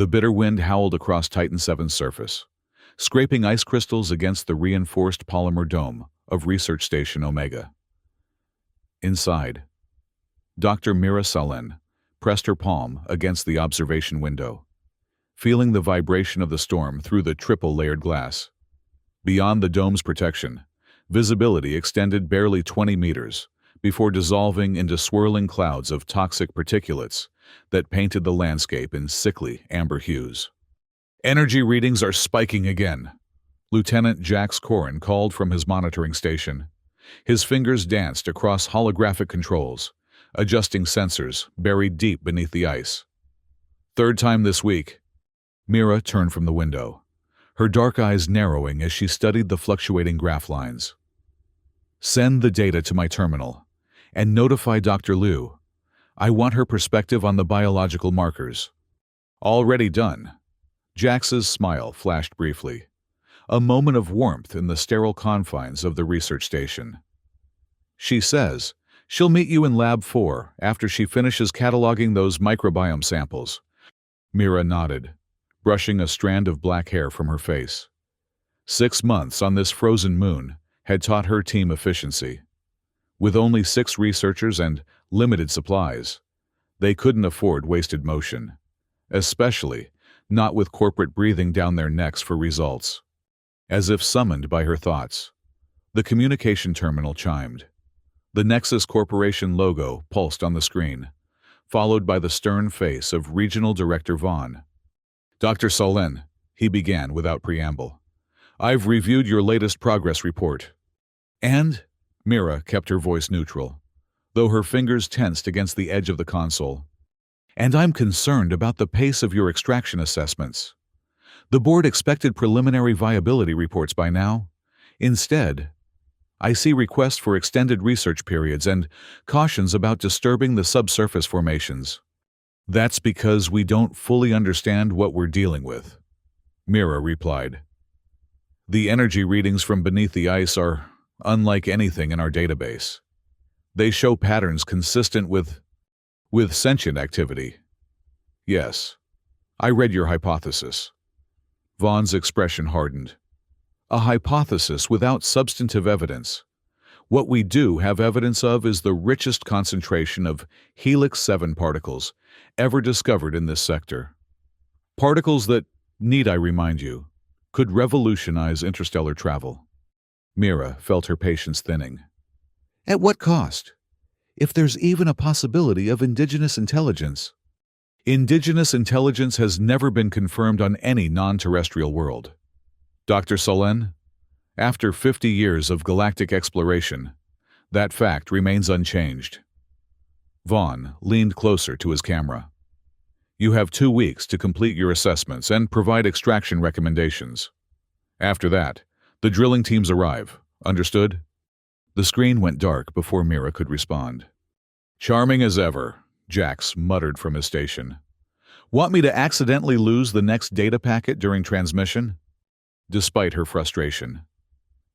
The bitter wind howled across Titan 7's surface, scraping ice crystals against the reinforced polymer dome of Research Station Omega. Inside, Dr. Mira Salen pressed her palm against the observation window, feeling the vibration of the storm through the triple-layered glass. Beyond the dome's protection, visibility extended barely 20 meters before dissolving into swirling clouds of toxic particulates that painted the landscape in sickly amber hues. "Energy readings are spiking again," Lieutenant Jax Corrin called from his monitoring station. His fingers danced across holographic controls, adjusting sensors buried deep beneath the ice. "Third time this week." Mira turned from the window, her dark eyes narrowing as she studied the fluctuating graph lines. "Send the data to my terminal, and notify Dr. Liu. I want her perspective on the biological markers." "Already done." Jax's smile flashed briefly, a moment of warmth in the sterile confines of the research station. "She says she'll meet you in Lab 4 after she finishes cataloging those microbiome samples." Mira nodded, brushing a strand of black hair from her face. 6 months on this frozen moon had taught her team efficiency. With only 6 researchers and limited supplies, they couldn't afford wasted motion, especially not with corporate breathing down their necks for results. As if summoned by her thoughts, the communication terminal chimed. The Nexus Corporation logo pulsed on the screen, followed by the stern face of Regional Director Vaughn. "Dr. Salen," he began without preamble, "I've reviewed your latest progress report." "And?" Mira kept her voice neutral, though her fingers tensed against the edge of the console. "And I'm concerned about the pace of your extraction assessments. The board expected preliminary viability reports by now. Instead, I see requests for extended research periods and cautions about disturbing the subsurface formations." "That's because we don't fully understand what we're dealing with," Mira replied. "The energy readings from beneath the ice are unlike anything in our database. They show patterns consistent with sentient activity." "Yes, I read your hypothesis." Vaughn's expression hardened. "A hypothesis without substantive evidence. What we do have evidence of is the richest concentration of Helix 7 particles ever discovered in this sector. Particles that, need I remind you, could revolutionize interstellar travel." Mira felt her patience thinning. "At what cost? If there's even a possibility of indigenous intelligence." "Indigenous intelligence has never been confirmed on any non-terrestrial world. Dr. Salen, after 50 years of galactic exploration, that fact remains unchanged." Vaughn leaned closer to his camera. "You have 2 weeks to complete your assessments and provide extraction recommendations. After that, the drilling teams arrive. Understood?" The screen went dark before Mira could respond. "Charming as ever," Jax muttered from his station. "Want me to accidentally lose the next data packet during transmission?" Despite her frustration,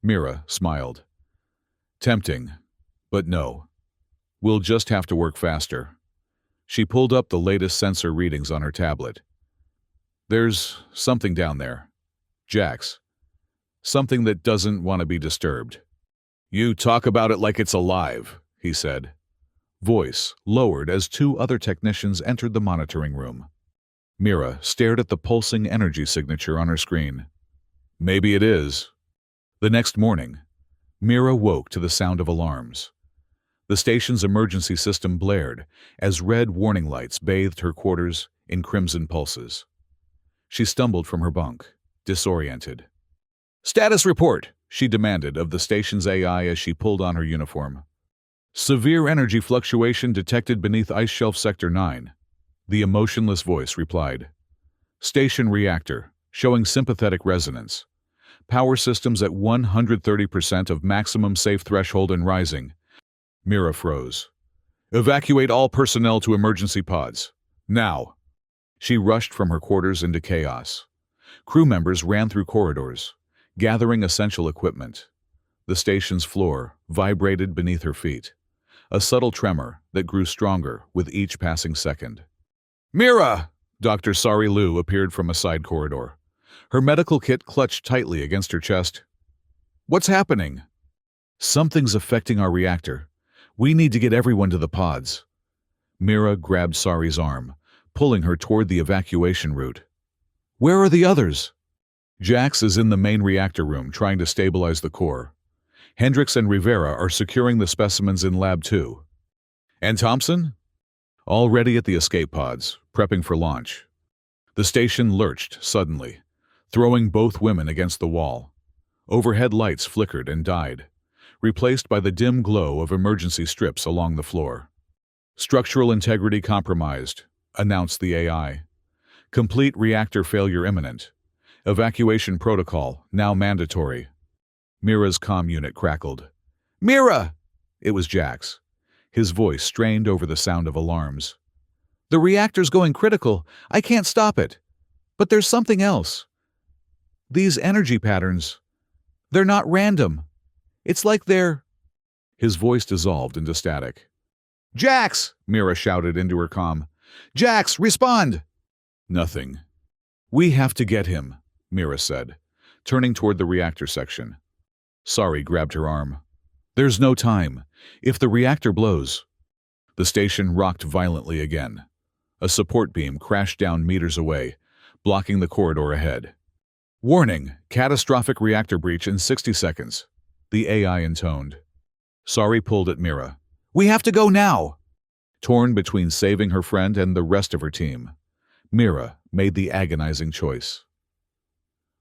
Mira smiled. "Tempting, but no. We'll just have to work faster." She pulled up the latest sensor readings on her tablet. "There's something down there, Jax. Something that doesn't want to be disturbed." "You talk about it like it's alive," he said, voice lowered as 2 other technicians entered the monitoring room. Mira stared at the pulsing energy signature on her screen. "Maybe it is." The next morning, Mira woke to the sound of alarms. The station's emergency system blared as red warning lights bathed her quarters in crimson pulses. She stumbled from her bunk, disoriented. "Status report," she demanded of the station's AI as she pulled on her uniform. "Severe energy fluctuation detected beneath Ice Shelf Sector 9, the emotionless voice replied. "Station reactor, showing sympathetic resonance. Power systems at 130% of maximum safe threshold and rising." Mira froze. "Evacuate all personnel to emergency pods. Now." She rushed from her quarters into chaos. Crew members ran through corridors, gathering essential equipment. The station's floor vibrated beneath her feet, a subtle tremor that grew stronger with each passing second. "Mira!" Dr. Sari Lu appeared from a side corridor. Her medical kit clutched tightly against her chest. "What's happening?" "Something's affecting our reactor. We need to get everyone to the pods." Mira grabbed Sari's arm, pulling her toward the evacuation route. "Where are the others?" "Jax is in the main reactor room trying to stabilize the core. Hendricks and Rivera are securing the specimens in Lab 2. "And Thompson?" "Already at the escape pods, prepping for launch." The station lurched suddenly, throwing both women against the wall. Overhead lights flickered and died, replaced by the dim glow of emergency strips along the floor. "Structural integrity compromised," announced the AI. "Complete reactor failure imminent. Evacuation protocol now mandatory." Mira's comm unit crackled. "Mira!" It was Jax. His voice strained over the sound of alarms. "The reactor's going critical. I can't stop it. But there's something else. These energy patterns, they're not random. It's like they're—" His voice dissolved into static. "Jax!" Mira shouted into her comm. "Jax, respond!" Nothing. "We have to get him," Mira said, turning toward the reactor section. Sari grabbed her arm. "There's no time. If the reactor blows—" The station rocked violently again. A support beam crashed down meters away, blocking the corridor ahead. "Warning! Catastrophic reactor breach in 60 seconds," the AI intoned. Sari pulled at Mira. "We have to go now!" Torn between saving her friend and the rest of her team, Mira made the agonizing choice.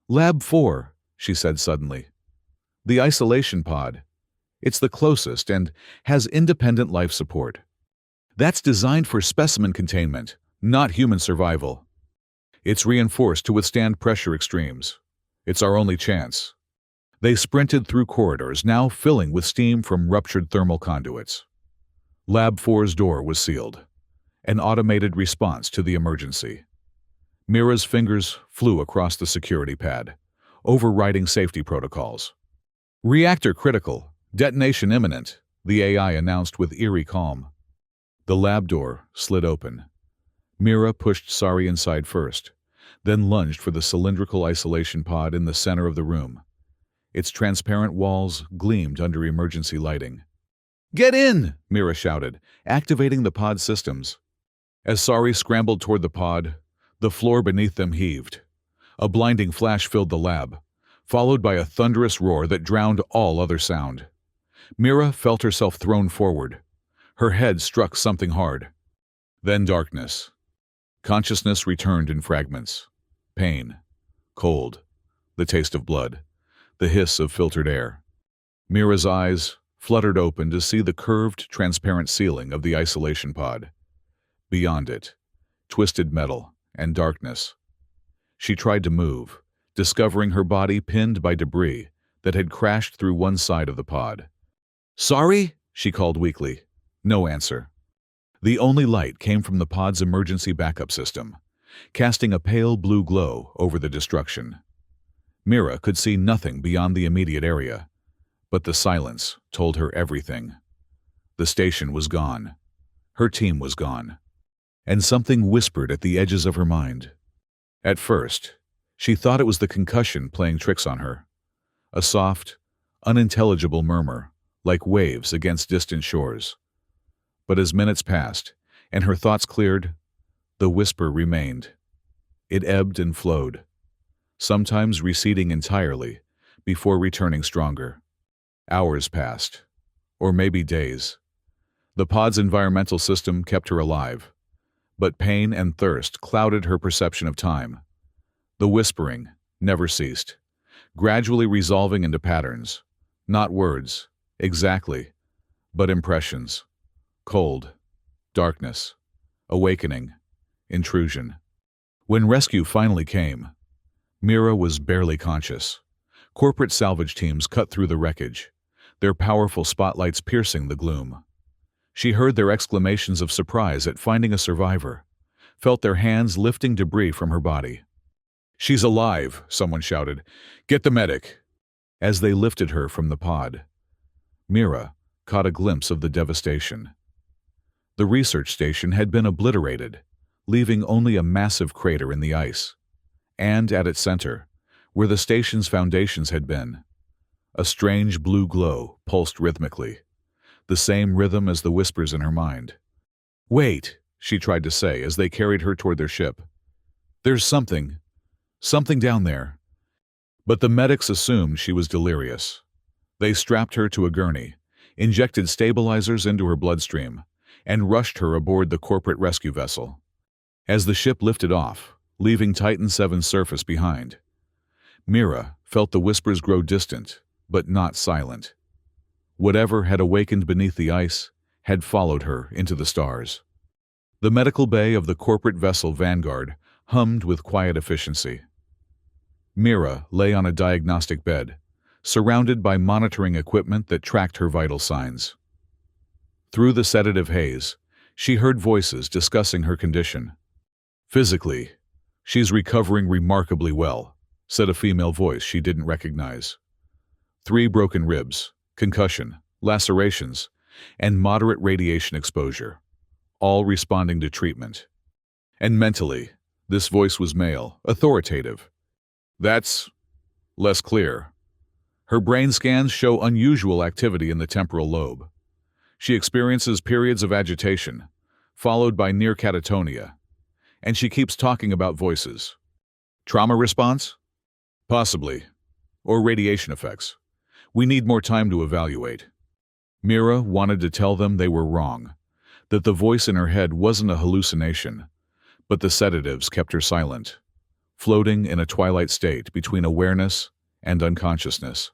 "Lab 4, she said suddenly. "The isolation pod. It's the closest and has independent life support. That's designed for specimen containment, not human survival. It's reinforced to withstand pressure extremes. It's our only chance." They sprinted through corridors now filling with steam from ruptured thermal conduits. Lab 4's door was sealed, an automated response to the emergency. Mira's fingers flew across the security pad, overriding safety protocols. "Reactor critical, detonation imminent," the AI announced with eerie calm. The lab door slid open. Mira pushed Sari inside first, then lunged for the cylindrical isolation pod in the center of the room. Its transparent walls gleamed under emergency lighting. "Get in!" Mira shouted, activating the pod systems. As Sari scrambled toward the pod, the floor beneath them heaved. A blinding flash filled the lab, followed by a thunderous roar that drowned all other sound. Mira felt herself thrown forward. Her head struck something hard. Then darkness. Consciousness returned in fragments. Pain. Cold. The taste of blood. The hiss of filtered air. Mira's eyes fluttered open to see the curved, transparent ceiling of the isolation pod. Beyond it, twisted metal and darkness. She tried to move, discovering her body pinned by debris that had crashed through one side of the pod. "Sorry?" she called weakly. No answer. The only light came from the pod's emergency backup system, casting a pale blue glow over the destruction. Mira could see nothing beyond the immediate area, but the silence told her everything. The station was gone. Her team was gone. And something whispered at the edges of her mind. At first, she thought it was the concussion playing tricks on her. A soft, unintelligible murmur, like waves against distant shores. But as minutes passed, and her thoughts cleared, the whisper remained. It ebbed and flowed, sometimes receding entirely, before returning stronger. Hours passed, or maybe days. The pod's environmental system kept her alive, but pain and thirst clouded her perception of time. The whispering never ceased, gradually resolving into patterns, not words, exactly, but impressions. Cold, darkness, awakening, intrusion. When rescue finally came, Mira was barely conscious. Corporate salvage teams cut through the wreckage, their powerful spotlights piercing the gloom. She heard their exclamations of surprise at finding a survivor, felt their hands lifting debris from her body. "She's alive," someone shouted. "Get the medic." As they lifted her from the pod, Mira caught a glimpse of the devastation. The research station had been obliterated, leaving only a massive crater in the ice. And at its center, where the station's foundations had been, a strange blue glow pulsed rhythmically, the same rhythm as the whispers in her mind. "Wait," she tried to say as they carried her toward their ship. "There's something down there." But the medics assumed she was delirious. They strapped her to a gurney, injected stabilizers into her bloodstream, and rushed her aboard the corporate rescue vessel. As the ship lifted off, leaving Titan VII's surface behind, Mira felt the whispers grow distant, but not silent. Whatever had awakened beneath the ice had followed her into the stars. The medical bay of the corporate vessel Vanguard hummed with quiet efficiency. Mira lay on a diagnostic bed, surrounded by monitoring equipment that tracked her vital signs. Through the sedative haze, she heard voices discussing her condition. "Physically, she's recovering remarkably well," said a female voice she didn't recognize. 3 broken ribs, concussion, lacerations, and moderate radiation exposure, all responding to treatment. And mentally, this voice was male, authoritative. "That's less clear. Her brain scans show unusual activity in the temporal lobe. She experiences periods of agitation, followed by near catatonia, and she keeps talking about voices. Trauma response? Possibly. Or radiation effects. We need more time to evaluate." Mira wanted to tell them they were wrong, that the voice in her head wasn't a hallucination, but the sedatives kept her silent, floating in a twilight state between awareness and unconsciousness.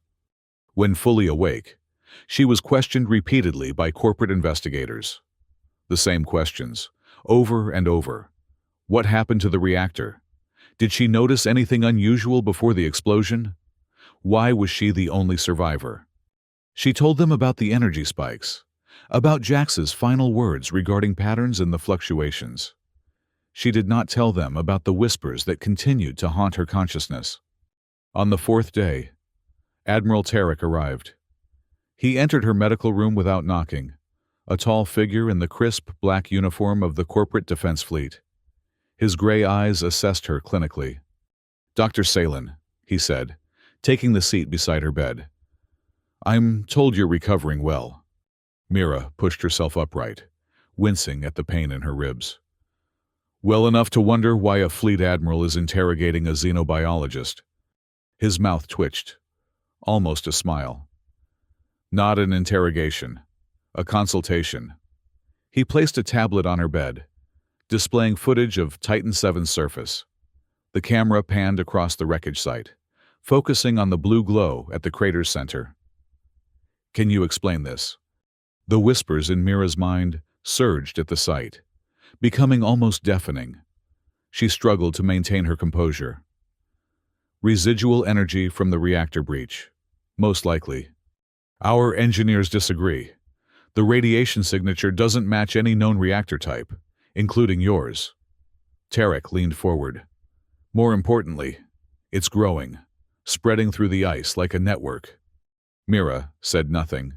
When fully awake, she was questioned repeatedly by corporate investigators. The same questions, over and over. What happened to the reactor? Did she notice anything unusual before the explosion? Why was she the only survivor? She told them about the energy spikes, about Jax's final words regarding patterns in the fluctuations. She did not tell them about the whispers that continued to haunt her consciousness. On the 4th day, Admiral Tarek arrived. He entered her medical room without knocking, a tall figure in the crisp black uniform of the corporate defense fleet. His gray eyes assessed her clinically. "Dr. Salen," he said, taking the seat beside her bed. "I'm told you're recovering well." Mira pushed herself upright, wincing at the pain in her ribs. "Well enough to wonder why a fleet admiral is interrogating a xenobiologist." His mouth twitched, almost a smile. "Not an interrogation, a consultation." He placed a tablet on her bed, displaying footage of Titan VII's surface. The camera panned across the wreckage site, focusing on the blue glow at the crater's center. "Can you explain this?" The whispers in Mira's mind surged at the sight, becoming almost deafening. She struggled to maintain her composure. "Residual energy from the reactor breach, most likely. Our engineers disagree. The radiation signature doesn't match any known reactor type, including yours." Tarek leaned forward. "More importantly, it's growing, spreading through the ice like a network." Mira said nothing,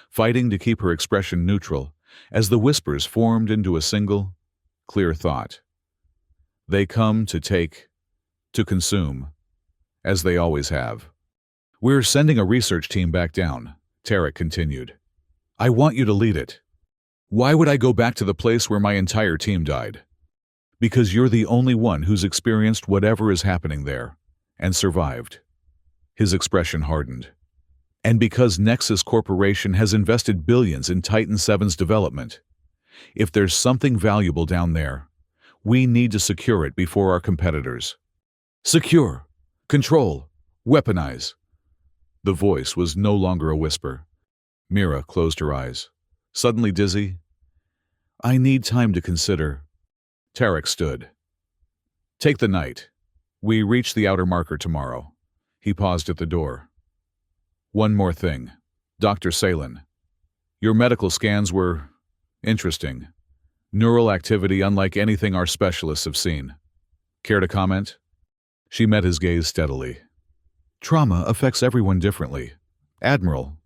fighting to keep her expression neutral as the whispers formed into a single, clear thought. "They come to take, to consume, as they always have." "We're sending a research team back down," Tarek continued. "I want you to lead it." "Why would I go back to the place where my entire team died?" "Because you're the only one who's experienced whatever is happening there, and survived." His expression hardened. "And because Nexus Corporation has invested billions in Titan VII's development. If there's something valuable down there, we need to secure it before our competitors." "Secure, control, weaponize." The voice was no longer a whisper. Mira closed her eyes, suddenly dizzy. "I need time to consider." Tarek stood. "Take the night. We reach the outer marker tomorrow." He paused at the door. "One more thing. Dr. Salen. Your medical scans were interesting. Neural activity unlike anything our specialists have seen. Care to comment?" She met his gaze steadily. "Trauma affects everyone differently, Admiral."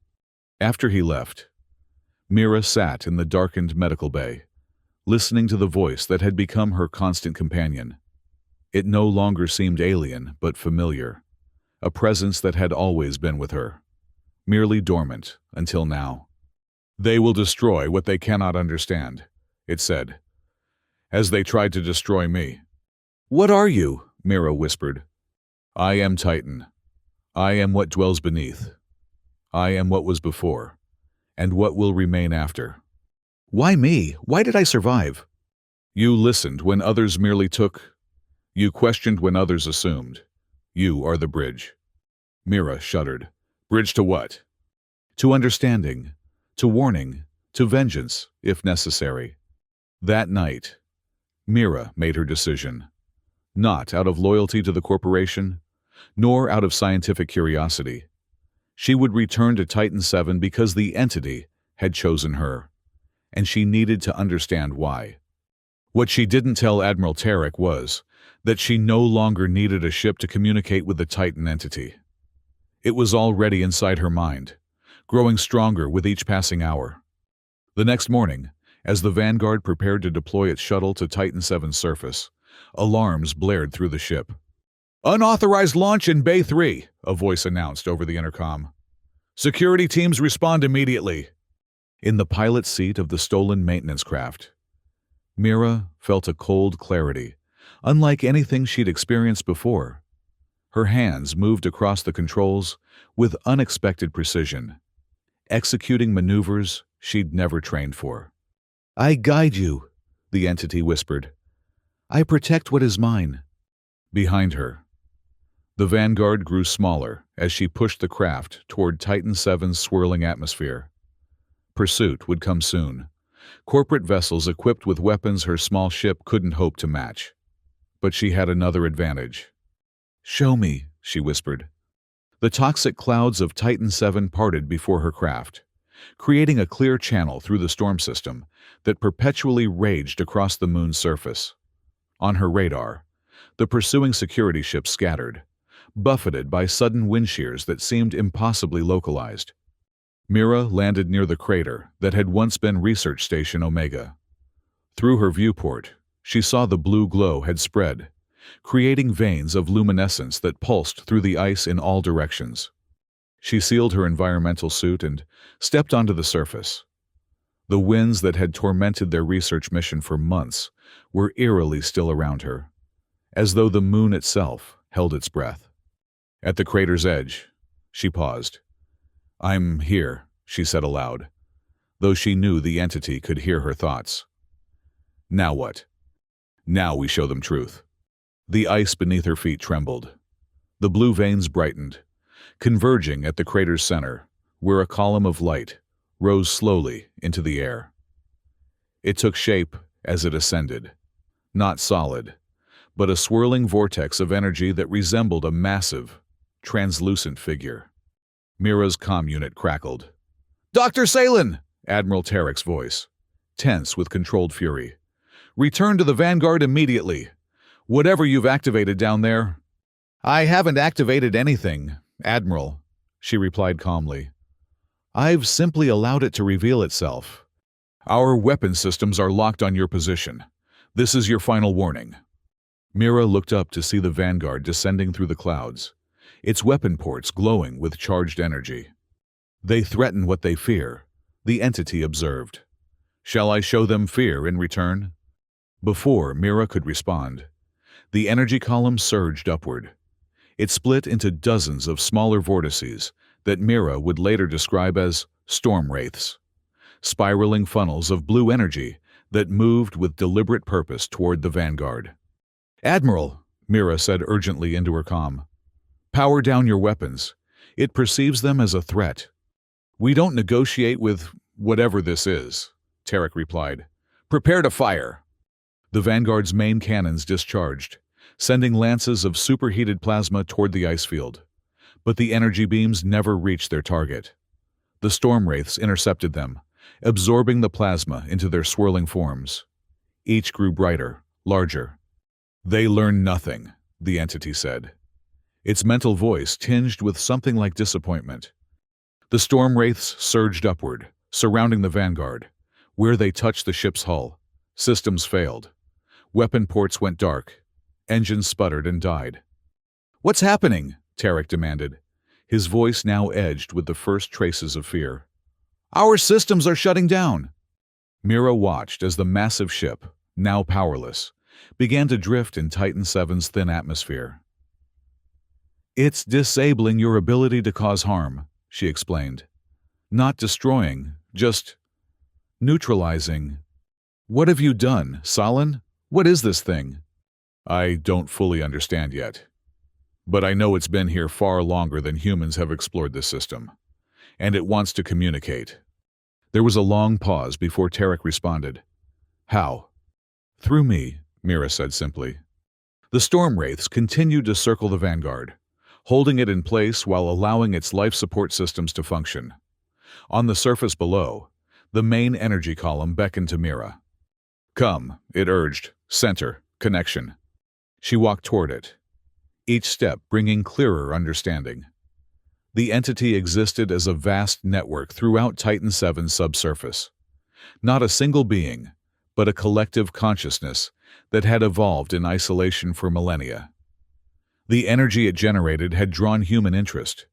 After he left, Mira sat in the darkened medical bay, listening to the voice that had become her constant companion. It no longer seemed alien, but familiar, a presence that had always been with her, merely dormant until now. "They will destroy what they cannot understand," it said, "as they tried to destroy me." "What are you?" Mira whispered. "I am Titan. I am what dwells beneath. I am what was before, and what will remain after." "Why me? Why did I survive?" "You listened when others merely took. You questioned when others assumed. You are the bridge." Mira shuddered. "Bridge to what?" "To understanding, to warning, to vengeance, if necessary." That night, Mira made her decision, not out of loyalty to the corporation, nor out of scientific curiosity. She would return to Titan 7 because the entity had chosen her, and she needed to understand why. What she didn't tell Admiral Tarek was that she no longer needed a ship to communicate with the Titan entity. It was already inside her mind, growing stronger with each passing hour. The next morning, as the Vanguard prepared to deploy its shuttle to Titan 7's surface, alarms blared through the ship. "Unauthorized launch in Bay 3, a voice announced over the intercom. "Security teams respond immediately." In the pilot's seat of the stolen maintenance craft, Mira felt a cold clarity, unlike anything she'd experienced before. Her hands moved across the controls with unexpected precision, executing maneuvers she'd never trained for. "I guide you," the entity whispered. "I protect what is mine." Behind her, the Vanguard grew smaller as she pushed the craft toward Titan 7's swirling atmosphere. Pursuit would come soon, corporate vessels equipped with weapons her small ship couldn't hope to match. But she had another advantage. "Show me," she whispered. The toxic clouds of Titan 7 parted before her craft, creating a clear channel through the storm system that perpetually raged across the moon's surface. On her radar, the pursuing security ships scattered, buffeted by sudden wind shears that seemed impossibly localized. Mira landed near the crater that had once been Research Station Omega. Through her viewport, she saw the blue glow had spread, creating veins of luminescence that pulsed through the ice in all directions. She sealed her environmental suit and stepped onto the surface. The winds that had tormented their research mission for months were eerily still around her, as though the moon itself held its breath. At the crater's edge, she paused. "I'm here," she said aloud, though she knew the entity could hear her thoughts. "Now what?" "Now we show them truth." The ice beneath her feet trembled. The blue veins brightened, converging at the crater's center, where a column of light rose slowly into the air. It took shape as it ascended, not solid, but a swirling vortex of energy that resembled a massive, translucent figure. Mira's comm unit crackled. "Dr. Salen!" Admiral Tarek's voice, tense with controlled fury. "Return to the Vanguard immediately. Whatever you've activated down there." "I haven't activated anything, Admiral," she replied calmly. "I've simply allowed it to reveal itself. Our weapon systems are locked on your position. This is your final warning." Mira looked up to see the Vanguard descending through the clouds, its weapon ports glowing with charged energy. "They threaten what they fear," the entity observed. "Shall I show them fear in return?" Before Mira could respond, the energy column surged upward. It split into dozens of smaller vortices that Mira would later describe as storm wraiths, spiraling funnels of blue energy that moved with deliberate purpose toward the Vanguard. "Admiral," Mira said urgently into her comm, "power down your weapons. It perceives them as a threat." "We don't negotiate with whatever this is," Tarek replied. "Prepare to fire." The Vanguard's main cannons discharged, sending lances of superheated plasma toward the ice field. But the energy beams never reached their target. The storm wraiths intercepted them, absorbing the plasma into their swirling forms. Each grew brighter, larger. "They learn nothing," the entity said, its mental voice tinged with something like disappointment. The storm wraiths surged upward, surrounding the Vanguard, where they touched the ship's hull, Systems failed. Weapon ports went dark. Engines sputtered and died. "What's happening?" Tarek demanded, his voice now edged with the first traces of fear. "Our systems are shutting down." Mira watched as the massive ship, now powerless, began to drift in Titan VII's thin atmosphere. "It's disabling your ability to cause harm," she explained. "Not destroying, just neutralizing." "What have you done, Salin? What is this thing?" "I don't fully understand yet. But I know it's been here far longer than humans have explored this system. And it wants to communicate." There was a long pause before Tarek responded. "How?" "Through me," Mira said simply. The storm wraiths continued to circle the Vanguard, holding it in place while allowing its life support systems to function. On the surface below, the main energy column beckoned to Mira. "Come," it urged. "Center, connection." She walked toward it, each step bringing clearer understanding. The entity existed as a vast network throughout Titan VII's subsurface. Not a single being, but a collective consciousness that had evolved in isolation for millennia. The energy it generated had drawn human interest,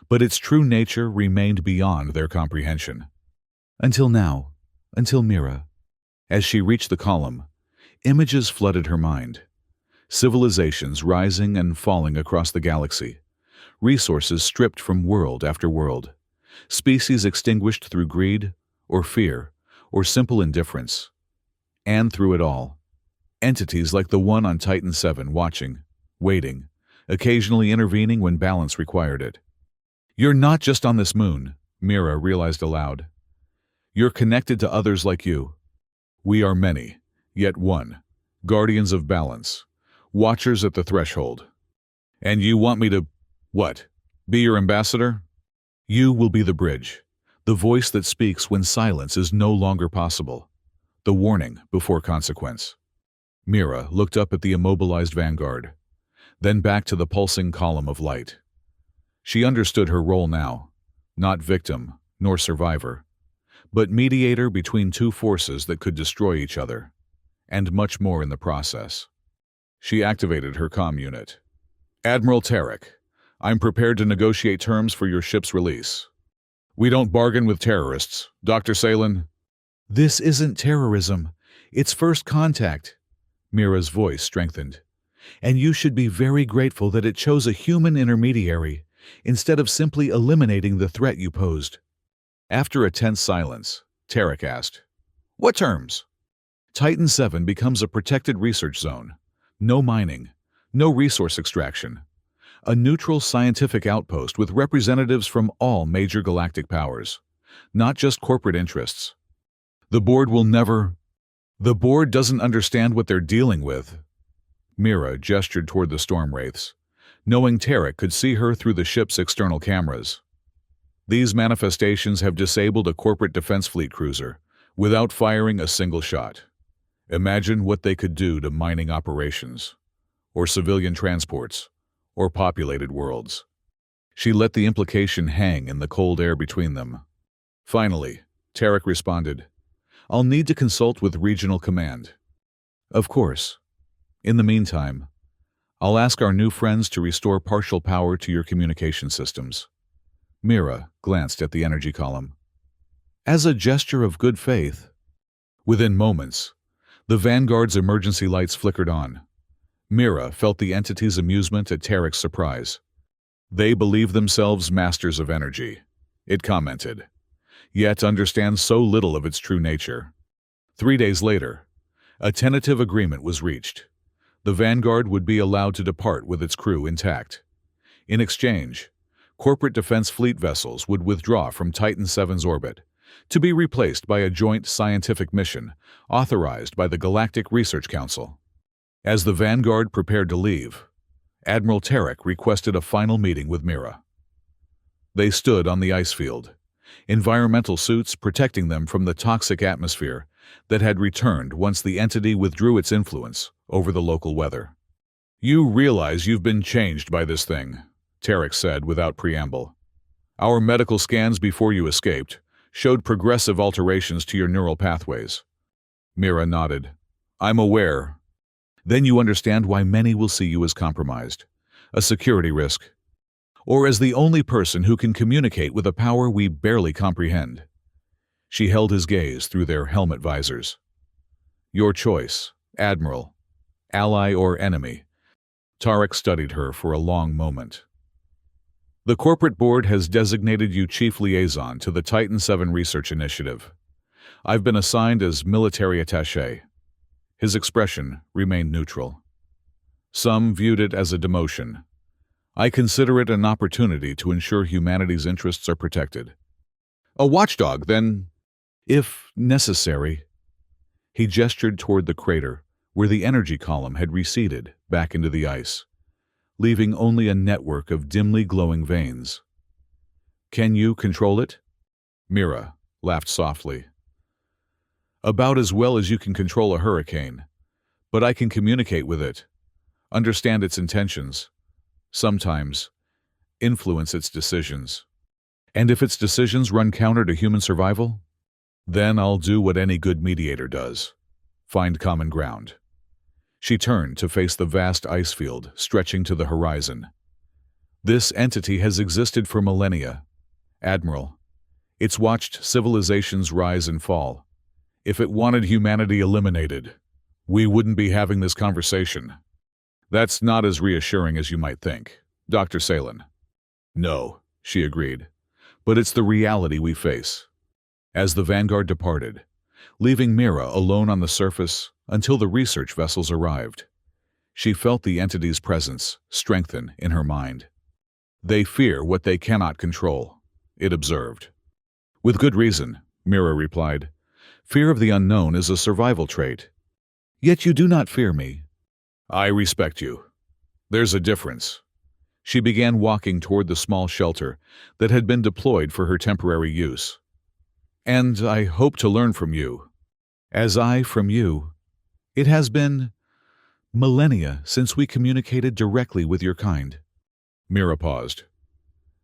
but its true nature remained beyond their comprehension. Until now, until Mira. As she reached the column, images flooded her mind. Civilizations rising and falling across the galaxy, resources stripped from world after world, species extinguished through greed, or fear, or simple indifference. And through it all, entities like the one on Titan VII watching, waiting, occasionally intervening when balance required it. "You're not just on this moon," Mira realized aloud. "You're connected to others like you. We are many, yet one, guardians of balance, watchers at the threshold. And you want me to, what, be your ambassador? You will be the bridge, the voice that speaks when silence is no longer possible, the warning before consequence." Mira looked up at the immobilized Vanguard, then back to the pulsing column of light. She understood her role now, not victim nor survivor, but mediator between two forces that could destroy each other, and much more in the process. She activated her comm unit. "Admiral Tarek, I'm prepared to negotiate terms for your ship's release." "We don't bargain with terrorists, Dr. Salin." "This isn't terrorism. It's first contact." Mira's voice strengthened. "And you should be very grateful that it chose a human intermediary, instead of simply eliminating the threat you posed." After a tense silence, Tarek asked, "What terms?" "Titan VII becomes a protected research zone. No mining, no resource extraction. A neutral scientific outpost with representatives from all major galactic powers, not just corporate interests. The board will never... The board doesn't understand what they're dealing with." Mira gestured toward the storm wraiths, knowing Tarek could see her through the ship's external cameras. "These manifestations have disabled a corporate defense fleet cruiser without firing a single shot. Imagine what they could do to mining operations, or civilian transports, or populated worlds." She let the implication hang in the cold air between them. Finally, Tarek responded, "I'll need to consult with regional command." "Of course. In the meantime, I'll ask our new friends to restore partial power to your communication systems." Mira glanced at the energy column. "As a gesture of good faith." Within moments, the Vanguard's emergency lights flickered on. Mira felt the entity's amusement at Tarek's surprise. "They believe themselves masters of energy," it commented, "yet understand so little of its true nature." 3 days later, a tentative agreement was reached. The Vanguard would be allowed to depart with its crew intact. In exchange, corporate defense fleet vessels would withdraw from Titan VII's orbit, to be replaced by a joint scientific mission authorized by the Galactic Research Council. As the Vanguard prepared to leave, Admiral Tarek requested a final meeting with Mira. They stood on the ice field, environmental suits protecting them from the toxic atmosphere that had returned once the entity withdrew its influence over the local weather. "You realize you've been changed by this thing," Tarek said without preamble. "Our medical scans before you escaped showed progressive alterations to your neural pathways. Mira nodded. I'm aware. Then you understand why many will see you as compromised, a security risk, or as the only person who can communicate with a power we barely comprehend. She held his gaze through their helmet visors. Your choice, Admiral, ally or enemy. Tarek studied her for a long moment. The corporate board has designated you chief liaison to the Titan 7 research initiative. I've been assigned as military attaché. His expression remained neutral. Some viewed it as a demotion. I consider it an opportunity to ensure humanity's interests are protected. A watchdog, then, if necessary. He gestured toward the crater, where the energy column had receded back into the ice, leaving only a network of dimly glowing veins. Can you control it? Mira laughed softly. About as well as you can control a hurricane, but I can communicate with it, understand its intentions, sometimes influence its decisions. And if its decisions run counter to human survival, then I'll do what any good mediator does, find common ground. She turned to face the vast ice field stretching to the horizon. This entity has existed for millennia. Admiral, it's watched civilizations rise and fall. If it wanted humanity eliminated, we wouldn't be having this conversation. That's not as reassuring as you might think, Dr. Salen. No, she agreed, but it's the reality we face. As the Vanguard departed, leaving Mira alone on the surface until the research vessels arrived, she felt the entity's presence strengthen in her mind. They fear what they cannot control, it observed. With good reason, Mira replied. Fear of the unknown is a survival trait. Yet you do not fear me. I respect you. There's a difference. She began walking toward the small shelter that had been deployed for her temporary use. And I hope to learn from you. As I from you. It has been millennia since we communicated directly with your kind. Mira paused.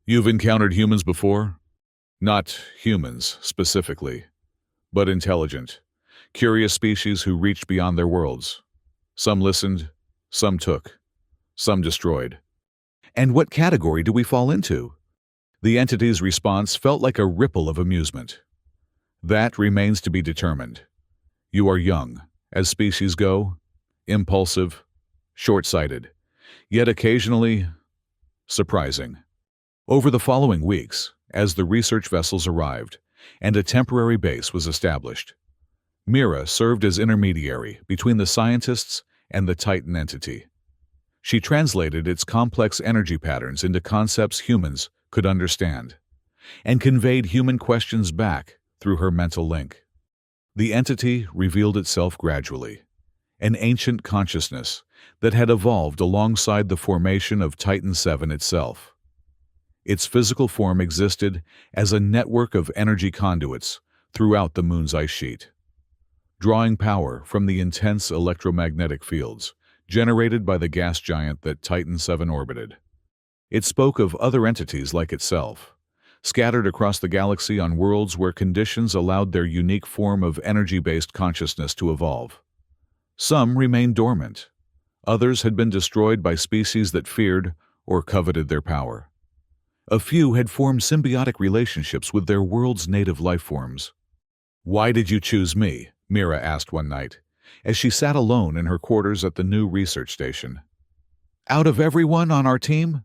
You've encountered humans before? Not humans, specifically, but intelligent, curious species who reached beyond their worlds. Some listened, some took, some destroyed. And what category do we fall into? The entity's response felt like a ripple of amusement. That remains to be determined. You are young, as species go, impulsive, short-sighted, yet occasionally surprising. Over the following weeks, as the research vessels arrived and a temporary base was established, Mira served as intermediary between the scientists and the Titan entity. She translated its complex energy patterns into concepts humans could understand, and conveyed human questions back through her mental link. The entity revealed itself gradually, an ancient consciousness that had evolved alongside the formation of Titan 7 itself. Its physical form existed as a network of energy conduits throughout the moon's ice sheet, drawing power from the intense electromagnetic fields generated by the gas giant that Titan 7 orbited. It spoke of other entities like itself, scattered across the galaxy on worlds where conditions allowed their unique form of energy-based consciousness to evolve. Some remained dormant. Others had been destroyed by species that feared or coveted their power. A few had formed symbiotic relationships with their world's native life forms. Why did you choose me? Mira asked one night, as she sat alone in her quarters at the new research station. Out of everyone on our team?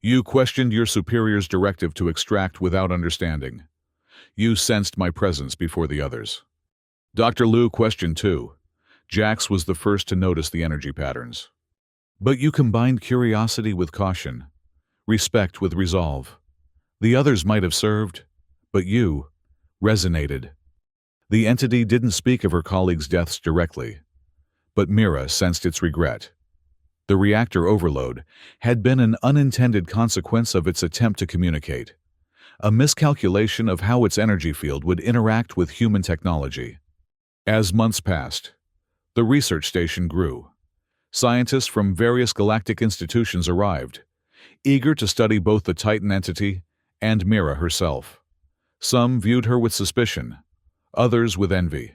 You questioned your superior's directive to extract without understanding. You sensed my presence before the others. Dr. Liu questioned too. Jax was the first to notice the energy patterns. But you combined curiosity with caution, respect with resolve. The others might have served, but you resonated. The entity didn't speak of her colleagues' deaths directly, but Mira sensed its regret. The reactor overload had been an unintended consequence of its attempt to communicate, a miscalculation of how its energy field would interact with human technology. As months passed, the research station grew. Scientists from various galactic institutions arrived, eager to study both the Titan entity and Mira herself. Some viewed her with suspicion, others with envy.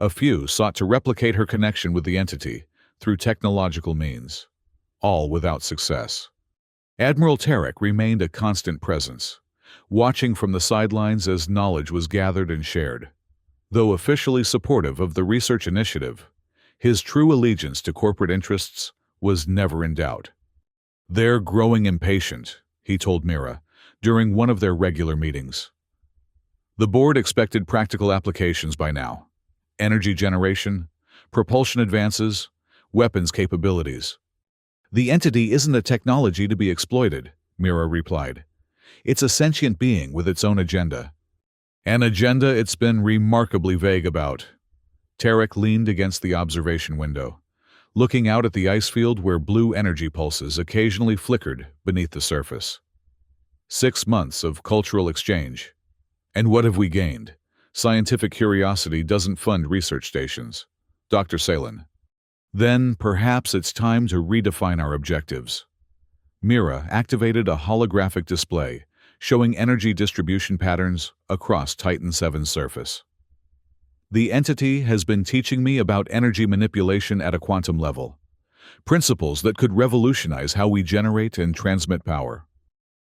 A few sought to replicate her connection with the entity through technological means, all without success. Admiral Tarek remained a constant presence, watching from the sidelines as knowledge was gathered and shared. Though officially supportive of the research initiative, his true allegiance to corporate interests was never in doubt. "They're growing impatient," he told Mira during one of their regular meetings. The board expected practical applications by now: energy generation, propulsion advances, weapons capabilities. "The entity isn't a technology to be exploited," Mira replied. "It's a sentient being with its own agenda. An agenda it's been remarkably vague about." Tarek leaned against the observation window, looking out at the ice field where blue energy pulses occasionally flickered beneath the surface. 6 months of cultural exchange. And what have we gained? Scientific curiosity doesn't fund research stations. Dr. Salin. Then perhaps it's time to redefine our objectives. Mira activated a holographic display showing energy distribution patterns across Titan VII's surface. "The entity has been teaching me about energy manipulation at a quantum level, principles that could revolutionize how we generate and transmit power."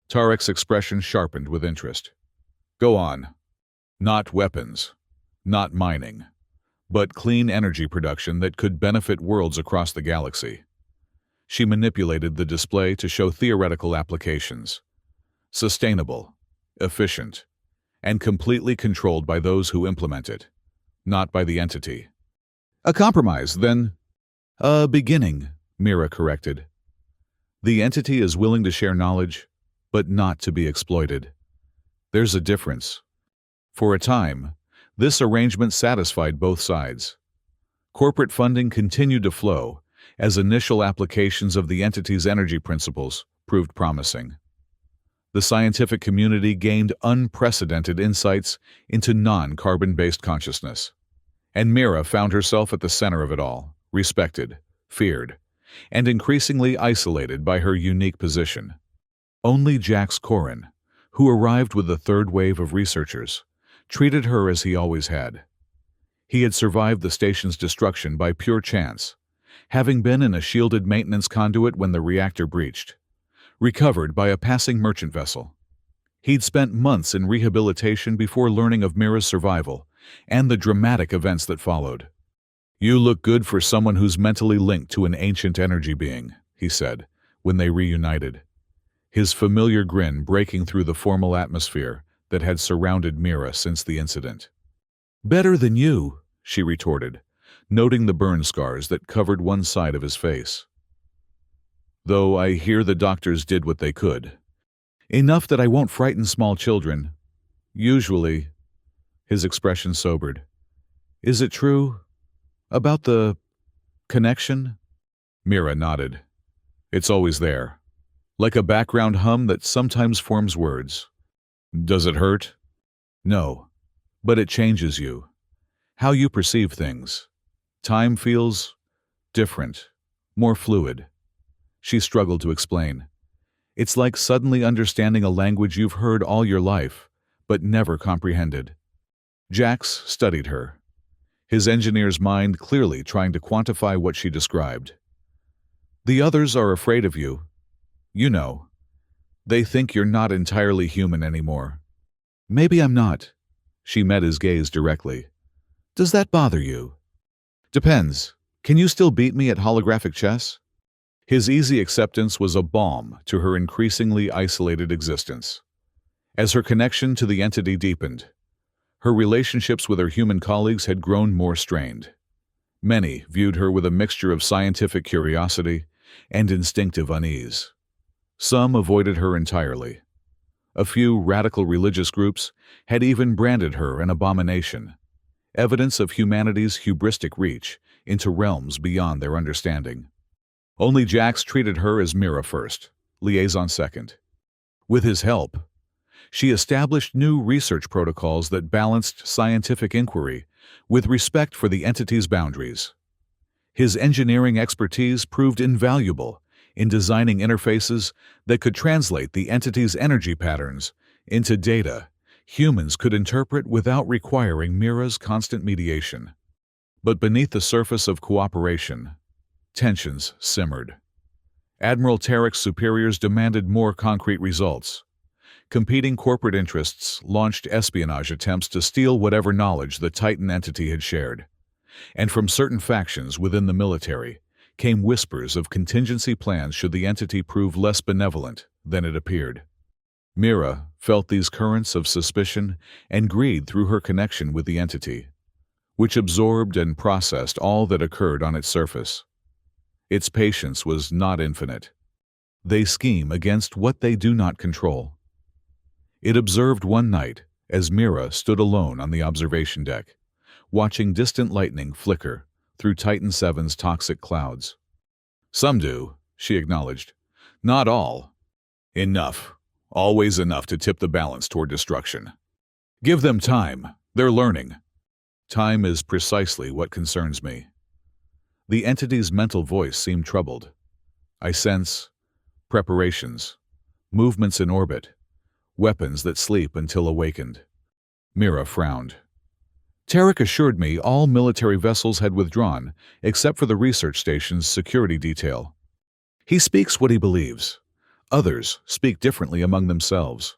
Tarek's expression sharpened with interest. "Go on. Not weapons, not mining, but clean energy production that could benefit worlds across the galaxy." She manipulated the display to show theoretical applications: sustainable, efficient, and completely controlled by those who implement it, not by the entity. "A compromise, then?" "A beginning," Mira corrected. "The entity is willing to share knowledge, but not to be exploited. There's a difference." For a time, this arrangement satisfied both sides. Corporate funding continued to flow as initial applications of the entity's energy principles proved promising. The scientific community gained unprecedented insights into non-carbon-based consciousness. And Mira found herself at the center of it all, respected, feared, and increasingly isolated by her unique position. Only Jax Corin, who arrived with the third wave of researchers, treated her as he always had. He had survived the station's destruction by pure chance, having been in a shielded maintenance conduit when the reactor breached, recovered by a passing merchant vessel. He'd spent months in rehabilitation before learning of Mira's survival and the dramatic events that followed. "You look good for someone who's mentally linked to an ancient energy being," he said, when they reunited, his familiar grin breaking through the formal atmosphere that had surrounded Mira since the incident. "Better than you," she retorted, noting the burn scars that covered one side of his face. "Though I hear the doctors did what they could. Enough that I won't frighten small children. Usually." His expression sobered. "Is it true? About the connection?" Mira nodded. "It's always there, like a background hum that sometimes forms words." "Does it hurt?" "No, but it changes you. How you perceive things. Time feels different, more fluid." She struggled to explain. "It's like suddenly understanding a language you've heard all your life, but never comprehended." Jax studied her, his engineer's mind clearly trying to quantify what she described. "The others are afraid of you. You know. They think you're not entirely human anymore." "Maybe I'm not." She met his gaze directly. "Does that bother you?" "Depends. Can you still beat me at holographic chess?" His easy acceptance was a balm to her increasingly isolated existence. As her connection to the entity deepened, her relationships with her human colleagues had grown more strained. Many viewed her with a mixture of scientific curiosity and instinctive unease. Some avoided her entirely. A few radical religious groups had even branded her an abomination, evidence of humanity's hubristic reach into realms beyond their understanding. Only Jax treated her as Mira first, liaison second. With his help, she established new research protocols that balanced scientific inquiry with respect for the entity's boundaries. His engineering expertise proved invaluable in designing interfaces that could translate the entity's energy patterns into data humans could interpret without requiring Mira's constant mediation. But beneath the surface of cooperation, tensions simmered. Admiral Tarek's superiors demanded more concrete results. Competing corporate interests launched espionage attempts to steal whatever knowledge the Titan entity had shared. And from certain factions within the military came whispers of contingency plans should the entity prove less benevolent than it appeared. Mira felt these currents of suspicion and greed through her connection with the entity, which absorbed and processed all that occurred on its surface. Its patience was not infinite. They scheme against what they do not control. It observed one night as Mira stood alone on the observation deck, watching distant lightning flicker through Titan VII's toxic clouds. "Some do," she acknowledged. "Not all. Enough. Always enough to tip the balance toward destruction. Give them time. They're learning. Time is precisely what concerns me." The entity's mental voice seemed troubled. "I sense preparations, movements in orbit, weapons that sleep until awakened." Mira frowned. "Tarek assured me all military vessels had withdrawn, except for the research station's security detail. He speaks what he believes. Others speak differently among themselves."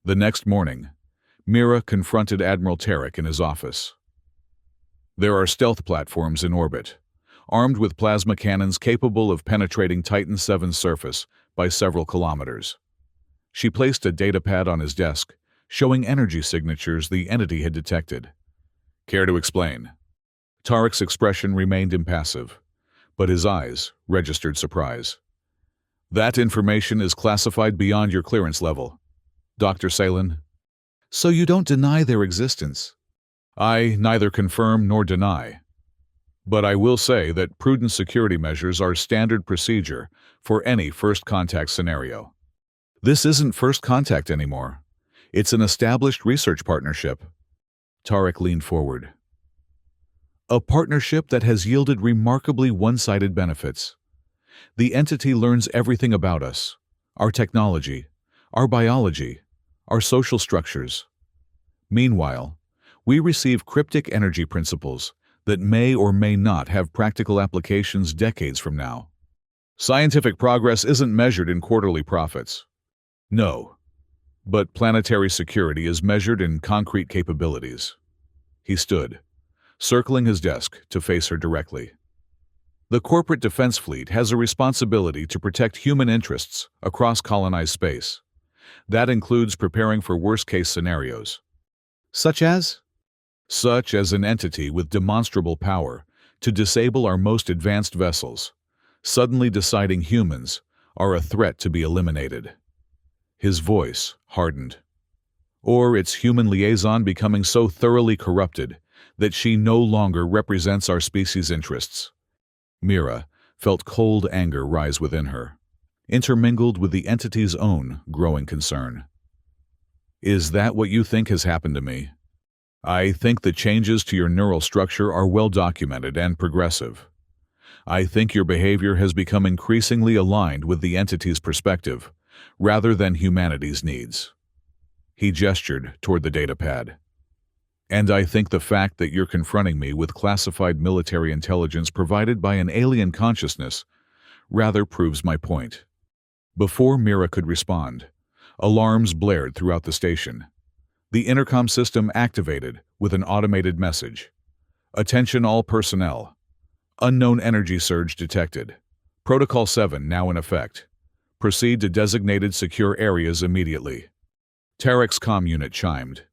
The next morning, Mira confronted Admiral Tarek in his office. "There are stealth platforms in orbit, armed with plasma cannons capable of penetrating Titan VII's surface by several kilometers." She placed a datapad on his desk, showing energy signatures the entity had detected. "Care to explain?" Tarek's expression remained impassive, but his eyes registered surprise. "That information is classified beyond your clearance level, Dr. Salen." "So you don't deny their existence?" "I neither confirm nor deny. But I will say that prudent security measures are standard procedure for any first contact scenario." "This isn't first contact anymore. It's an established research partnership." Tarek leaned forward. "A partnership that has yielded remarkably one-sided benefits. The entity learns everything about us, our technology, our biology, our social structures. Meanwhile, we receive cryptic energy principles that may or may not have practical applications decades from now. Scientific progress isn't measured in quarterly profits. No, but planetary security is measured in concrete capabilities." He stood, circling his desk to face her directly. "The corporate defense fleet has a responsibility to protect human interests across colonized space. That includes preparing for worst-case scenarios." "Such as?" "Such as an entity with demonstrable power to disable our most advanced vessels, suddenly deciding humans are a threat to be eliminated." His voice hardened. "Or its human liaison becoming so thoroughly corrupted that she no longer represents our species' interests." Mira felt cold anger rise within her, intermingled with the entity's own growing concern. "Is that what you think has happened to me? I think the changes to your neural structure are well documented and progressive. I think your behavior has become increasingly aligned with the entity's perspective, rather than humanity's needs." He gestured toward the datapad. "And I think the fact that you're confronting me with classified military intelligence provided by an alien consciousness rather proves my point." Before Mira could respond, alarms blared throughout the station. The intercom system activated with an automated message. "Attention all personnel. Unknown energy surge detected. Protocol 7 now in effect. Proceed to designated secure areas immediately." Tarek's comm unit chimed.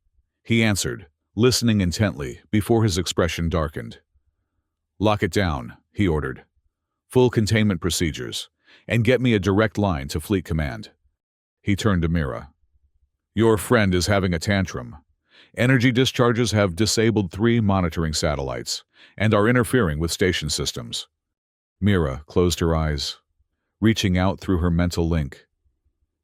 He answered, listening intently before his expression darkened. "Lock it down," he ordered. "Full containment procedures, and get me a direct line to Fleet Command." He turned to Mira. "Your friend is having a tantrum. Energy discharges have disabled 3 monitoring satellites and are interfering with station systems." Mira closed her eyes, reaching out through her mental link.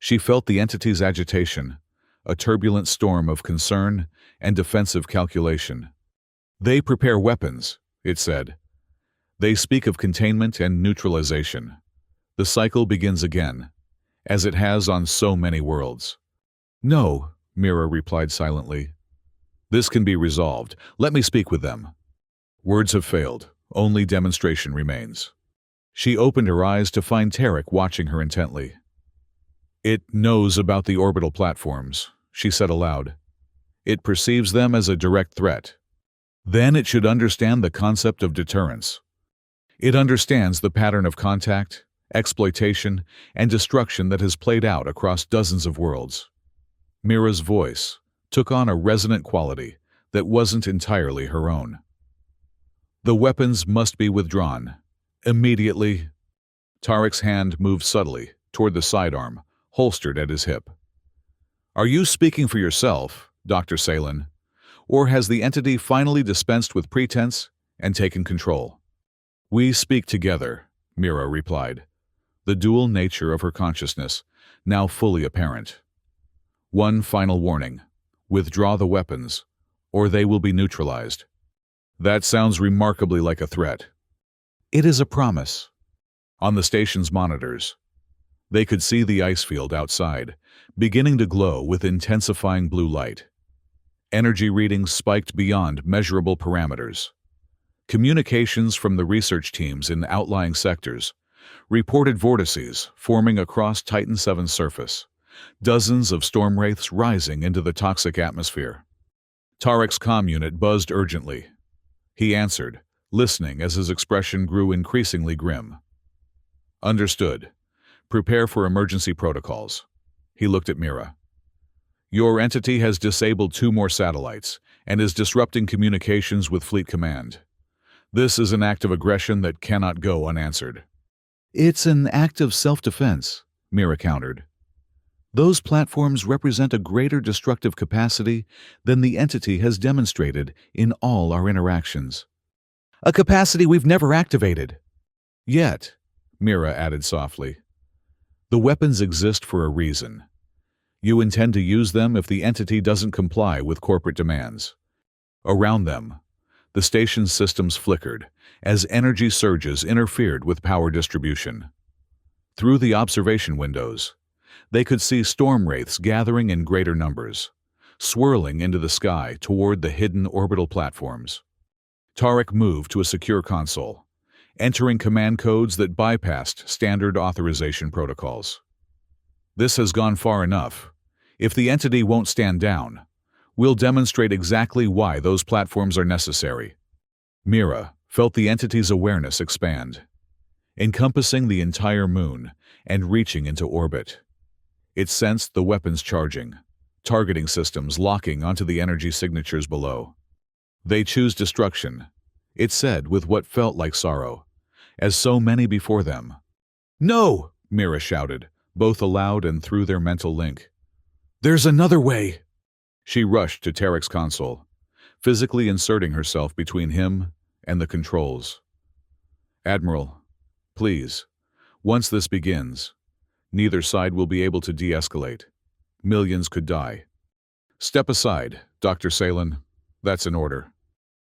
She felt the entity's agitation, a turbulent storm of concern and defensive calculation. "They prepare weapons," it said. "They speak of containment and neutralization. The cycle begins again, as it has on so many worlds." "No," Mira replied silently. "This can be resolved. Let me speak with them." Words have failed. Only demonstration remains. She opened her eyes to find Tarek watching her intently. It knows about the orbital platforms, she said aloud. It perceives them as a direct threat. Then it should understand the concept of deterrence. It understands the pattern of contact, exploitation, and destruction that has played out across dozens of worlds. Mira's voice took on a resonant quality that wasn't entirely her own. The weapons must be withdrawn. Immediately. Tarek's hand moved subtly toward the sidearm, holstered at his hip. Are you speaking for yourself, Dr. Salen? Or has the entity finally dispensed with pretense and taken control? We speak together, Mira replied, the dual nature of her consciousness now fully apparent. One final warning. Withdraw the weapons, or they will be neutralized. That sounds remarkably like a threat. It is a promise. On the station's monitors, they could see the ice field outside, beginning to glow with intensifying blue light. Energy readings spiked beyond measurable parameters. Communications from the research teams in outlying sectors reported vortices forming across Titan VII's surface, dozens of storm wraiths rising into the toxic atmosphere. Tarek's comm unit buzzed urgently. He answered, listening as his expression grew increasingly grim. Understood. Prepare for emergency protocols. He looked at Mira. Your entity has disabled 2 more satellites and is disrupting communications with Fleet Command. This is an act of aggression that cannot go unanswered. It's an act of self-defense, Mira countered. Those platforms represent a greater destructive capacity than the entity has demonstrated in all our interactions. A capacity we've never activated. Yet, Mira added softly. The weapons exist for a reason. You intend to use them if the entity doesn't comply with corporate demands. Around them, the station's systems flickered as energy surges interfered with power distribution. Through the observation windows, they could see storm wraiths gathering in greater numbers, swirling into the sky toward the hidden orbital platforms. Tarek moved to a secure console, entering command codes that bypassed standard authorization protocols. This has gone far enough. If the entity won't stand down, we'll demonstrate exactly why those platforms are necessary. Mira felt the entity's awareness expand, encompassing the entire moon and reaching into orbit. It sensed the weapons charging, targeting systems locking onto the energy signatures below. They choose destruction, it said with what felt like sorrow, as so many before them. No! Mira shouted, both aloud and through their mental link. There's another way! She rushed to Tarek's console, physically inserting herself between him and the controls. Admiral, please, once this begins, neither side will be able to de-escalate. Millions could die. Step aside, Dr. Salen. That's an order.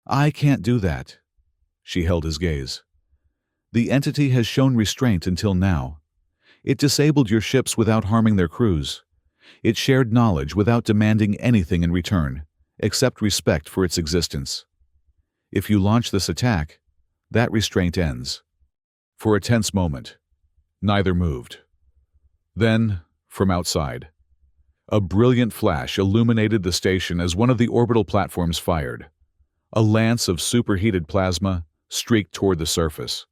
I can't do that. She held his gaze. The entity has shown restraint until now. It disabled your ships without harming their crews. It shared knowledge without demanding anything in return, except respect for its existence. If you launch this attack, that restraint ends. For a tense moment, neither moved. Then, from outside, a brilliant flash illuminated the station as one of the orbital platforms fired. A lance of superheated plasma streaked toward the surface,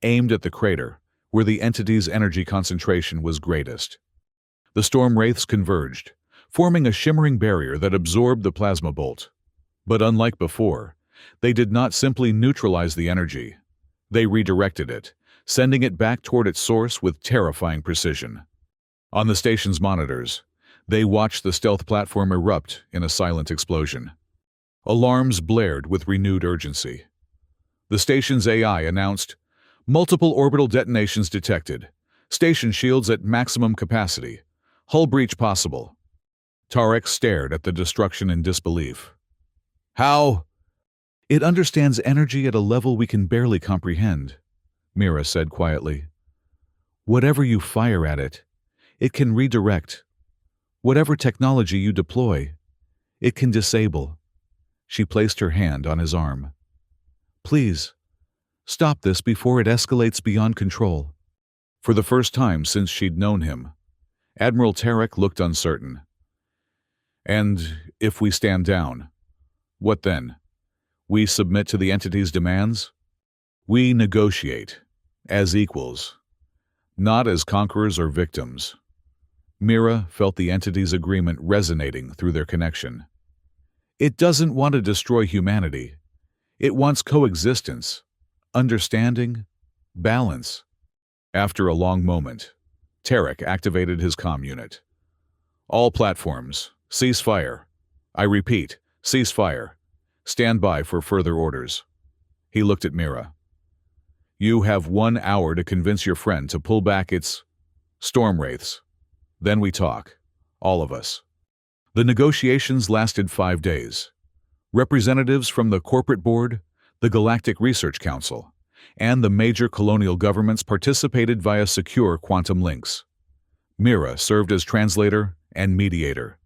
aimed at the crater where the entity's energy concentration was greatest. The storm wraiths converged, forming a shimmering barrier that absorbed the plasma bolt. But unlike before, they did not simply neutralize the energy. They redirected it, sending it back toward its source with terrifying precision. On the station's monitors, they watched the stealth platform erupt in a silent explosion. Alarms blared with renewed urgency. The station's AI announced, "Multiple orbital detonations detected. Station shields at maximum capacity. Hull breach possible." Tarek stared at the destruction in disbelief. How? It understands energy at a level we can barely comprehend, Mira said quietly. Whatever you fire at it, it can redirect. Whatever technology you deploy, it can disable. She placed her hand on his arm. Please, stop this before it escalates beyond control." For the first time since she'd known him, Admiral Tarek looked uncertain. "And if we stand down, what then? We submit to the entity's demands? We negotiate, as equals, not as conquerors or victims." Mira felt the entity's agreement resonating through their connection. It doesn't want to destroy humanity. It wants coexistence, understanding, balance. After a long moment, Tarek activated his comm unit. "All platforms, cease fire. I repeat, cease fire. Stand by for further orders." He looked at Mira. "You have 1 hour to convince your friend to pull back its storm wraiths. Then we talk, all of us." The negotiations lasted 5 days. Representatives from the corporate board, the Galactic Research Council, and the major colonial governments participated via secure quantum links. Mira served as translator and mediator,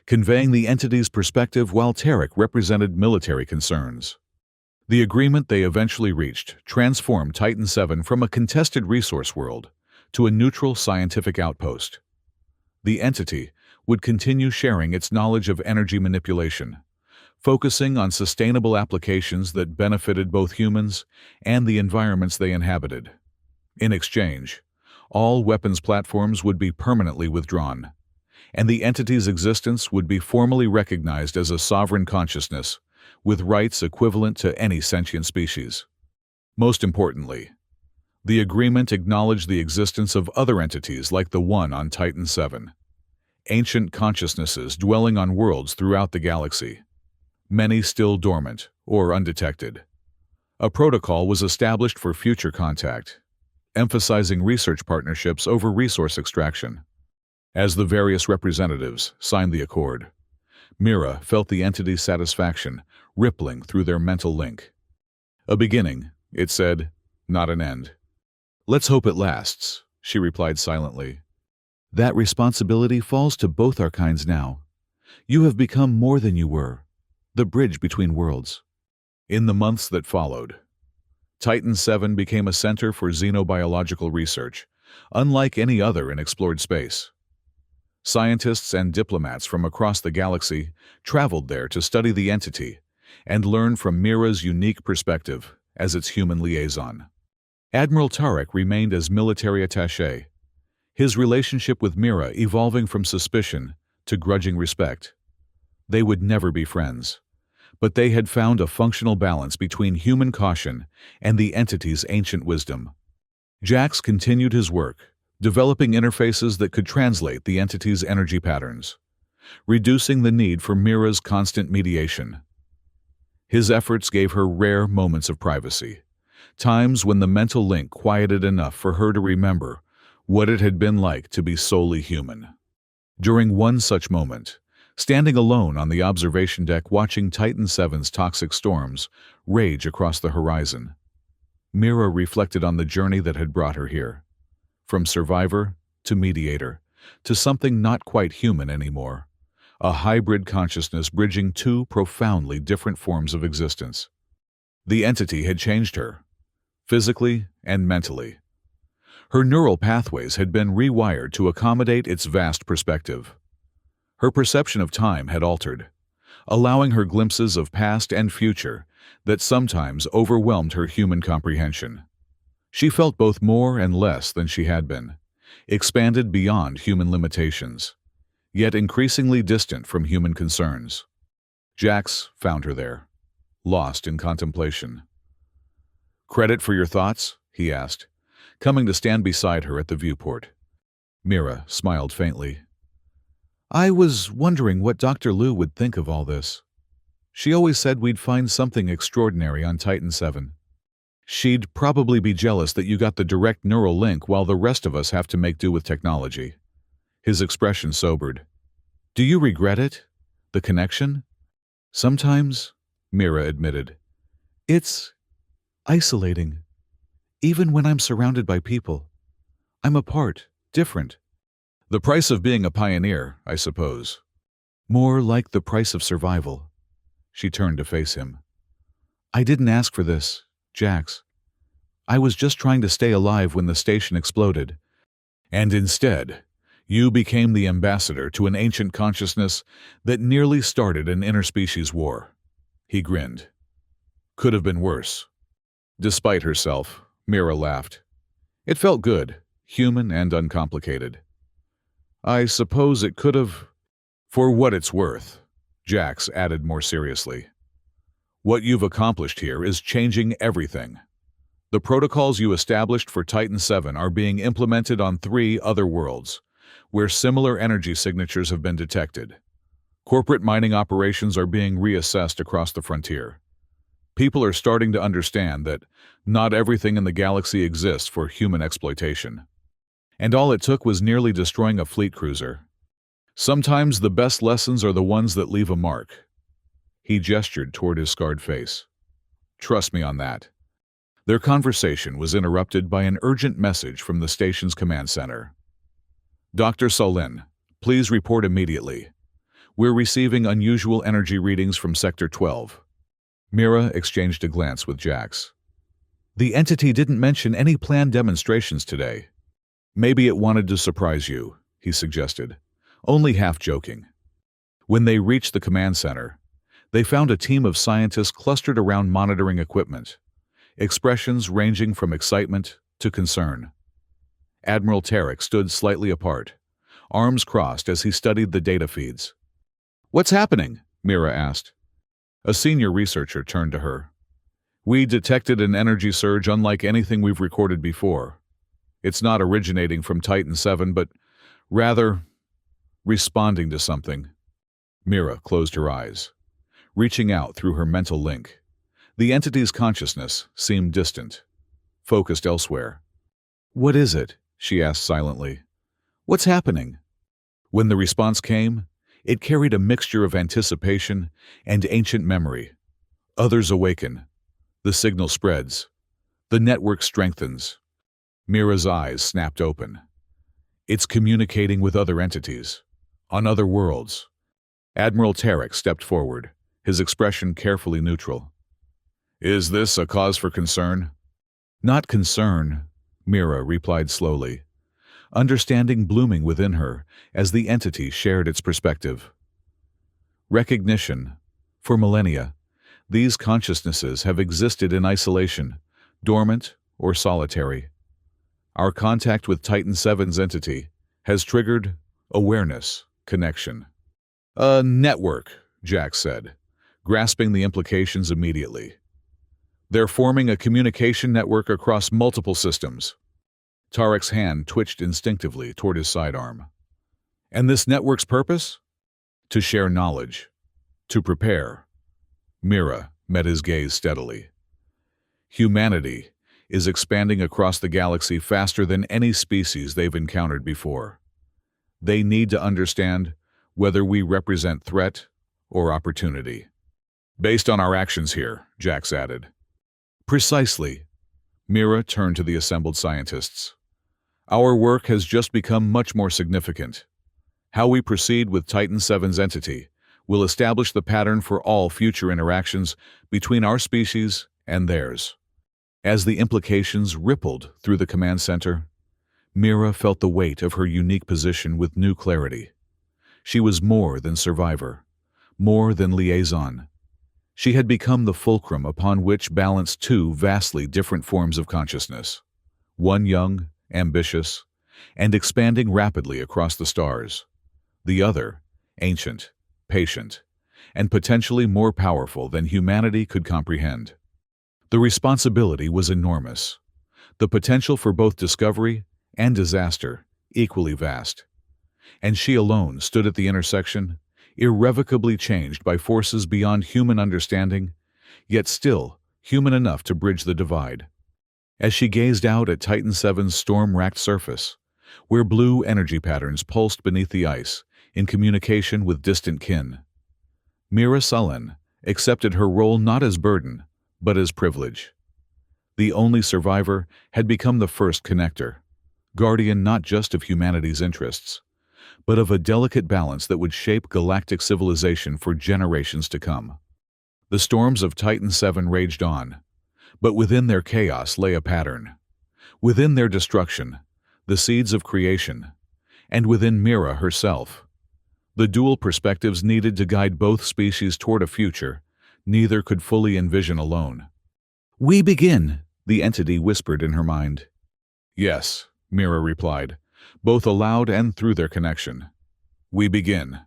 conveying the entity's perspective while Tarek represented military concerns. The agreement they eventually reached transformed Titan VII from a contested resource world to a neutral scientific outpost. The entity would continue sharing its knowledge of energy manipulation, focusing on sustainable applications that benefited both humans and the environments they inhabited. In exchange, all weapons platforms would be permanently withdrawn, and the entity's existence would be formally recognized as a sovereign consciousness, with rights equivalent to any sentient species. Most importantly, the agreement acknowledged the existence of other entities like the one on Titan VII, ancient consciousnesses dwelling on worlds throughout the galaxy, many still dormant or undetected. A protocol was established for future contact, emphasizing research partnerships over resource extraction. As the various representatives signed the accord, Mira felt the entity's satisfaction rippling through their mental link. "A beginning," it said, "not an end." "Let's hope it lasts," she replied silently. "That responsibility falls to both our kinds now. You have become more than you were, the bridge between worlds." In the months that followed, Titan VII became a center for xenobiological research, unlike any other in explored space. Scientists and diplomats from across the galaxy traveled there to study the entity and learn from Mira's unique perspective as its human liaison. Admiral Tarek remained as military attaché, his relationship with Mira evolving from suspicion to grudging respect. They would never be friends, but they had found a functional balance between human caution and the entity's ancient wisdom. Jax continued his work, developing interfaces that could translate the entity's energy patterns, reducing the need for Mira's constant mediation. His efforts gave her rare moments of privacy, times when the mental link quieted enough for her to remember what it had been like to be solely human. During one such moment, standing alone on the observation deck watching Titan VII's toxic storms rage across the horizon, Mira reflected on the journey that had brought her here. From survivor to mediator, to something not quite human anymore, a hybrid consciousness bridging two profoundly different forms of existence. The entity had changed her, physically and mentally. Her neural pathways had been rewired to accommodate its vast perspective. Her perception of time had altered, allowing her glimpses of past and future that sometimes overwhelmed her human comprehension. She felt both more and less than she had been, expanded beyond human limitations, yet increasingly distant from human concerns. Jax found her there, lost in contemplation. "Credit for your thoughts?" he asked, coming to stand beside her at the viewport. Mira smiled faintly. "I was wondering what Dr. Liu would think of all this. She always said we'd find something extraordinary on Titan VII. She'd probably be jealous that you got the direct neural link while the rest of us have to make do with technology." His expression sobered. "Do you regret it? The connection?" "Sometimes," Mira admitted. "It's isolating. Even when I'm surrounded by people, I'm apart, different." "The price of being a pioneer, I suppose." "More like the price of survival." She turned to face him. "I didn't ask for this, Jax, I was just trying to stay alive when the station exploded. And instead, you became the ambassador to an ancient consciousness that nearly started an interspecies war. He grinned. Could have been worse. Despite herself, Mira laughed. It felt good, human and uncomplicated. I suppose it could have. For what it's worth, Jax added more seriously. What you've accomplished here is changing everything. The protocols you established for Titan 7 are being implemented on 3 other worlds, where similar energy signatures have been detected. Corporate mining operations are being reassessed across the frontier. People are starting to understand that not everything in the galaxy exists for human exploitation. And all it took was nearly destroying a fleet cruiser. Sometimes the best lessons are the ones that leave a mark. He gestured toward his scarred face. Trust me on that. Their conversation was interrupted by an urgent message from the station's command center. Dr. Solin, please report immediately. We're receiving unusual energy readings from Sector 12. Mira exchanged a glance with Jax. The entity didn't mention any planned demonstrations today. Maybe it wanted to surprise you, he suggested, only half joking. When they reached the command center, they found a team of scientists clustered around monitoring equipment, expressions ranging from excitement to concern. Admiral Tarek stood slightly apart, arms crossed as he studied the data feeds. What's happening? Mira asked. A senior researcher turned to her. We detected an energy surge unlike anything we've recorded before. It's not originating from Titan 7, but rather responding to something. Mira closed her eyes, reaching out through her mental link. The entity's consciousness seemed distant, focused elsewhere. What is it? She asked silently. What's happening? When the response came, it carried a mixture of anticipation and ancient memory. Others awaken. The signal spreads. The network strengthens. Mira's eyes snapped open. It's communicating with other entities, on other worlds. Admiral Tarek stepped forward, his expression carefully neutral. Is this a cause for concern? Not concern, Mira replied slowly, understanding blooming within her as the entity shared its perspective. Recognition. For millennia, these consciousnesses have existed in isolation, dormant or solitary. Our contact with Titan 7's entity has triggered awareness, connection. A network, Jack said, grasping the implications immediately. They're forming a communication network across multiple systems. Tarek's hand twitched instinctively toward his sidearm. And this network's purpose? To share knowledge. To prepare. Mira met his gaze steadily. Humanity is expanding across the galaxy faster than any species they've encountered before. They need to understand whether we represent threat or opportunity. Based on our actions here, Jax added. Precisely. Mira turned to the assembled scientists. Our work has just become much more significant. How we proceed with Titan 7's entity will establish the pattern for all future interactions between our species and theirs. As the implications rippled through the command center, Mira felt the weight of her unique position with new clarity. She was more than survivor, more than liaison. She had become the fulcrum upon which balanced 2 vastly different forms of consciousness, one young, ambitious, and expanding rapidly across the stars, the other ancient, patient, and potentially more powerful than humanity could comprehend. The responsibility was enormous, the potential for both discovery and disaster equally vast, and she alone stood at the intersection, irrevocably changed by forces beyond human understanding, yet still human enough to bridge the divide. As she gazed out at Titan 7's storm-racked surface, where blue energy patterns pulsed beneath the ice in communication with distant kin, Mira Sullen accepted her role not as burden, but as privilege. The only survivor had become the first connector, guardian not just of humanity's interests, but of a delicate balance that would shape galactic civilization for generations to come. The storms of Titan 7 raged on, But within their chaos lay a pattern. Within their destruction, the seeds of creation, and within Mira herself. The dual perspectives needed to guide both species toward a future neither could fully envision alone. "We begin," the entity whispered in her mind. "Yes," Mira replied, both aloud and through their connection. "We begin."